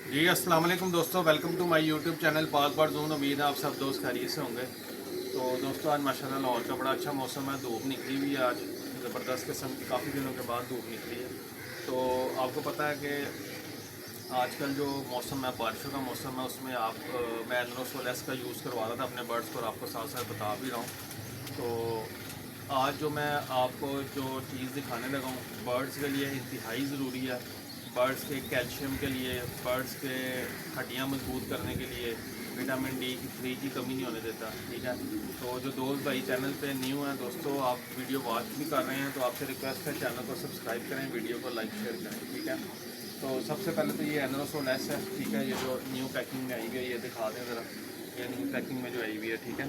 जी अस्सलाम वालेकुम दोस्तों, welcome to my YouTube channel पाक बार जोन। उम्मीद है आप सब दोस्त खैरियत से होंगे। तो दोस्तों आज माशाल्लाह लाहौर का बड़ा अच्छा मौसम है, धूप निकली हुई है आज ज़बरदस्त किस्म की, काफ़ी दिनों के बाद धूप निकली है। तो आपको पता है कि आजकल जो मौसम है, बारिशों का मौसम है, उसमें मैं एनरोसोलेस का यूज़ करवा रहा था अपने बर्ड्स पर, आपको साथ साथ बता भी रहा हूँ। तो आज जो मैं आपको जो चीज़ दिखाने लगा हूँ बर्ड्स के लिए इंतहाई ज़रूरी है। बर्ड्स के कैल्शियम के लिए, बर्ड्स के हड्डियाँ मजबूत करने के लिए, विटामिन डी 3 की कमी नहीं होने देता। ठीक है, तो जो दोस्त भाई चैनल पे न्यू हैं दोस्तों, आप वीडियो वॉच भी कर रहे हैं तो आपसे रिक्वेस्ट है चैनल को सब्सक्राइब करें, वीडियो को लाइक शेयर करें। ठीक है, तो सबसे पहले तो ये एनरोसोलेस है। ठीक है, ये जो न्यू पैकिंग में आई हुई है, ये दिखा दें ज़रा, ये न्यू पैकिंग में जो आई हुई है। ठीक है,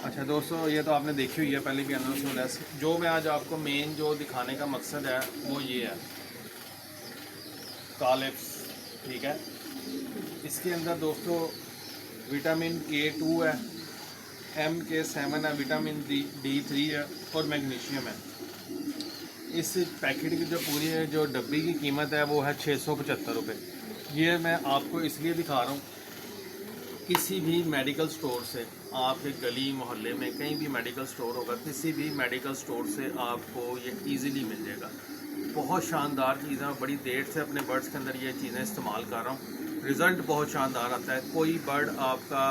अच्छा दोस्तों, ये तो आपने देखी हुई है पहले भी एनरोसोलेस। जो मैं आज आपको मेन जो दिखाने का मकसद है वो ये है, कालिप्स। ठीक है, इसके अंदर दोस्तों विटामिन K2 है, MK7 है, विटामिन D3 है और मैग्नीशियम है। इस पैकेट की जो पूरी है जो डब्बी की कीमत है वो है 675 रुपये। ये मैं आपको इसलिए दिखा रहा हूँ, किसी भी मेडिकल स्टोर से, आपके गली मोहल्ले में कहीं भी मेडिकल स्टोर होगा, किसी भी मेडिकल स्टोर से आपको ये इजीली मिल जाएगा। बहुत शानदार चीज़ है, बड़ी देर से अपने बर्ड्स के अंदर ये चीज़ें इस्तेमाल कर रहा हूँ, रिज़ल्ट बहुत शानदार आता है। कोई बर्ड आपका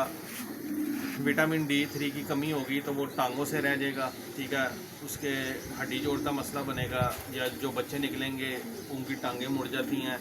विटामिन D3 की कमी होगी तो वो टांगों से रह जाएगा। ठीक है, उसके हड्डी जोड़ का मसला बनेगा, या जो बच्चे निकलेंगे उनकी टांगें मुड़ जाती हैं,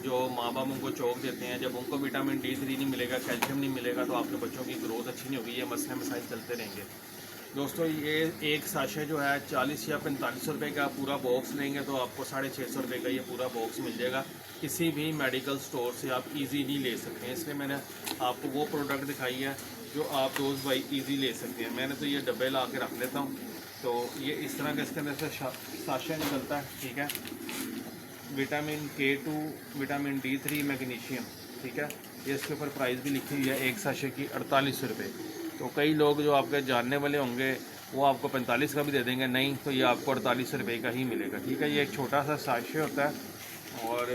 जो माँ बाप उनको चौक देते हैं, जब उनको विटामिन D3 नहीं मिलेगा, कैल्शियम नहीं मिलेगा तो आपके बच्चों की ग्रोथ अच्छी नहीं होगी, ये मसले मसाइल चलते रहेंगे। दोस्तों ये एक साशे जो है 40 या 45 रुपये का पूरा बॉक्स लेंगे तो आपको 650 रुपये का ये पूरा बॉक्स मिल जाएगा। किसी भी मेडिकल स्टोर से आप इजीली ले सकते हैं, इसलिए मैंने आपको वो प्रोडक्ट दिखाई है जो आप दोस्त भाई इजी ले सकते हैं। मैंने तो ये डब्बे ला के रख लेता हूँ, तो ये इस तरह का इसके अंदर से साशा निकलता है। ठीक है, vitamin K2, vitamin D3, magnesium. ठीक है, ये इसके ऊपर प्राइस भी लिखी हुई है, एक साशे की 48 रुपये। तो कई लोग जो आपके जानने वाले होंगे वो आपको 45 का भी दे देंगे, नहीं तो ये आपको 48 रुपये का ही मिलेगा। ठीक है, ये एक छोटा सा साशे होता है और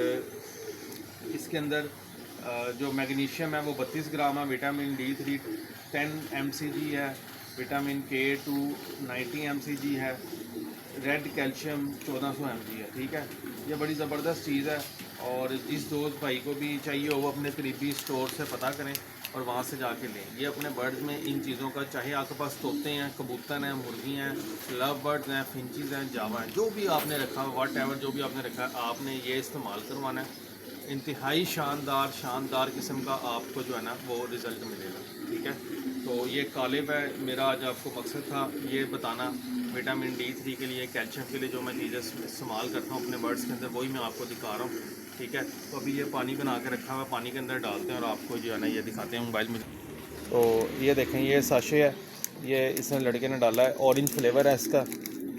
इसके अंदर जो मैग्नीशियम है वो 32 ग्राम है, विटामिन D3 10 mcg है, विटामिन K2 90 mcg है, रेड कैल्शियम 1400 mg है। ठीक है, ये बड़ी ज़बरदस्त चीज़ है और जिस दोस्त भाई को भी चाहिए हो वो अपने करीबी स्टोर से पता करें और वहाँ से जाके लें। ये अपने बर्ड्स में इन चीज़ों का, चाहे आपके पास तोते हैं, कबूतर हैं, मुर्गी हैं, लव बर्ड्स हैं, फिंचीज़ हैं, जावा हैं, जो भी आपने रखा है, वट एवर जो भी आपने रखा है, आपने ये इस्तेमाल करवाना है। इंतहाई शानदार किस्म का आपको जो है ना वो रिज़ल्ट मिलेगा। ठीक है, तो ये कालिब है, मेरा आज आपको मकसद था ये बताना। विटामिन D3 के लिए, कैल्शियम के लिए जो मैं चीज़ें इस्तेमाल करता हूँ अपने बर्ड्स के अंदर, वही मैं आपको दिखा रहा हूँ। ठीक है, तो अभी ये पानी बना के रखा हुआ है, पानी के अंदर डालते हैं और आपको जो है ना ये दिखाते हैं मोबाइल में। तो ये देखें, ये साशे है, ये इसने लड़के ने डाला है, ऑरेंज फ्लेवर है इसका।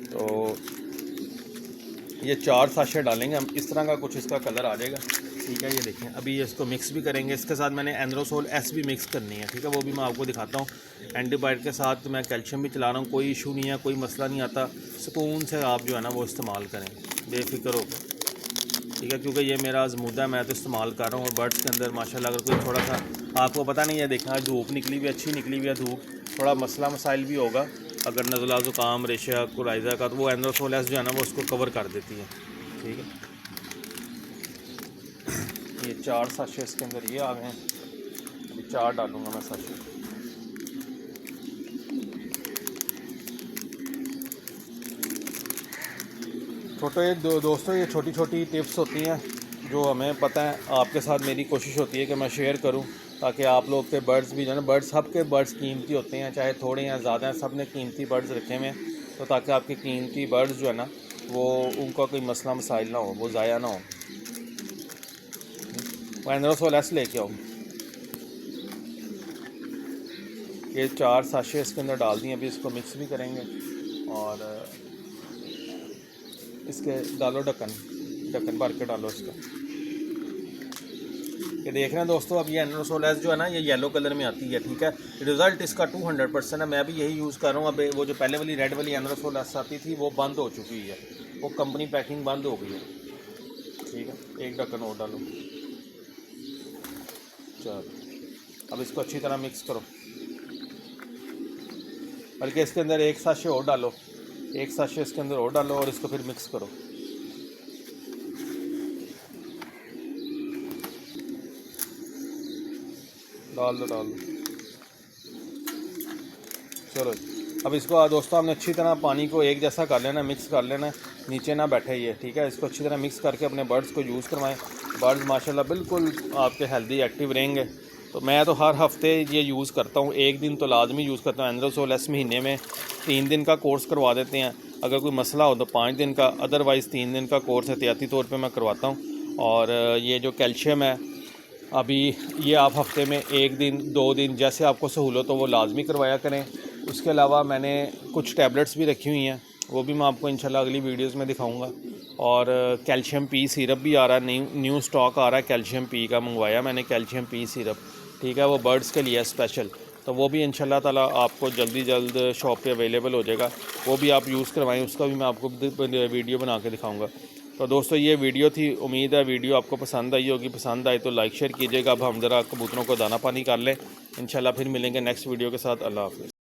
तो ये 4 साशे डालेंगे हम, इस तरह का कुछ इसका कलर आ जाएगा। ठीक है, ये देखें, अभी ये इसको मिक्स भी करेंगे, इसके साथ मैंने एनरोसोल एस भी मिक्स करनी है। ठीक है, वो भी मैं आपको दिखाता हूँ। एंटीबायोटिक के साथ मैं कैल्शियम भी चला रहा हूँ, कोई इशू नहीं है, कोई मसला नहीं आता। सुकून से आप जो है ना वो इस्तेमाल करें, बेफिक्र होकर। ठीक है, क्योंकि ये मेरा आजमूदा है, मैं तो इस्तेमाल कर रहा हूँ और बर्ड्स के अंदर माशाल्लाह अगर कोई थोड़ा सा आपको पता नहीं है, देखा धूप निकली हुई, अच्छी निकली हुई है धूप, थोड़ा मसला मसाइल भी होगा अगर नज़ला ज़ुकाम रेशा कोलाइज़ा का, तो वो एनरोसोलेस जो है ना वो उसको कवर कर देती है। ठीक है, ये 4 साशे इसके अंदर ये आ गए हैं, अभी 4 डालूँगा मैं साशे। छोटे दोस्तों, ये छोटी छोटी टिप्स होती हैं जो हमें पता है, आपके साथ मेरी कोशिश होती है कि मैं शेयर करूं ताकि आप लोग के बर्ड्स भी जो है ना, बर्ड्स सब के बर्ड्स कीमती होते हैं, चाहे थोड़े या ज़्यादा हैं, सब ने कीमती बर्ड्स रखे हुए हैं। तो ताकि आपके कीमती बर्ड्स जो है ना वो उनका कोई मसला मसाइल ना हो, वो ज़ाया ना हो। वो एनरोसोलेस लेके आओ, ये 4 साशे इसके अंदर डाल दिए, अभी इसको मिक्स भी करेंगे और इसके डालो ढक्कन भर के डालो इसका। ये देख रहे हैं दोस्तों, अब ये एनरोसोलेस जो है ना ये येलो कलर में आती है। ठीक है, रिज़ल्ट इसका 200% है, मैं भी यही यूज़ कर रहा हूँ। अब वो जो पहले वाली रेड वाली एनरोसोलेस आती थी वो बंद हो चुकी है, वो कंपनी पैकिंग बंद हो गई है। ठीक है, एक ढक्कन और डालो। चलो अब इसको अच्छी तरह मिक्स करो, बल्कि इसके अंदर एक साशे और डालो, एक साशे इसके अंदर और डालो और इसको फिर मिक्स करो। डाल दो डाल दो। चलो अब इसको दोस्तों हमने अच्छी तरह पानी को एक जैसा कर लेना, मिक्स कर लेना, नीचे ना बैठे ये, ठीक है। इसको अच्छी तरह मिक्स करके अपने बर्ड्स को यूज़ करवाएं। बर्ड्स माशाल्लाह बिल्कुल आपके हेल्दी एक्टिव रहेंगे। तो मैं तो हर हफ्ते ये यूज़ करता हूँ, एक दिन तो लाजमी यूज़ करता हूँ। एंड्रोसोल महीने में 3 दिन का कोर्स करवा देते हैं, अगर कोई मसला हो तो 5 दिन का, अदरवाइज़ 3 दिन का कोर्स एहतियाती तौर पे मैं करवाता हूँ। और ये जो कैल्शियम है अभी ये आप हफ्ते में 1 दिन 2 दिन जैसे आपको सहूलत हो वो लाजमी करवाया करें। उसके अलावा मैंने कुछ टैबलेट्स भी रखी हुई हैं, वो भी मैं आपको इंशाल्लाह अगली वीडियोस में दिखाऊंगा। और कैल्शियम पी सिरप भी आ रहा है, न्यू स्टॉक आ रहा है कैल्शियम पी का, मंगवाया मैंने कैल्शियम पी सिरप, ठीक है। वो बर्ड्स के लिए स्पेशल, तो वो भी इंशाल्लाह ताला आपको जल्द शॉप पे अवेलेबल हो जाएगा, वो भी आप यूज़ करवाएं, उसका भी मैं आपको वीडियो बना के दिखाऊँगा। तो दोस्तों ये वीडियो थी, उम्मीद है वीडियो आपको पसंद आई होगी। पसंद आए तो लाइक शेयर कीजिएगा। अब हम ज़रा कबूतरों को दाना पानी कर लें, इंशाल्लाह फिर मिलेंगे नेक्स्ट वीडियो के साथ। अल्लाह हाफ़िज़।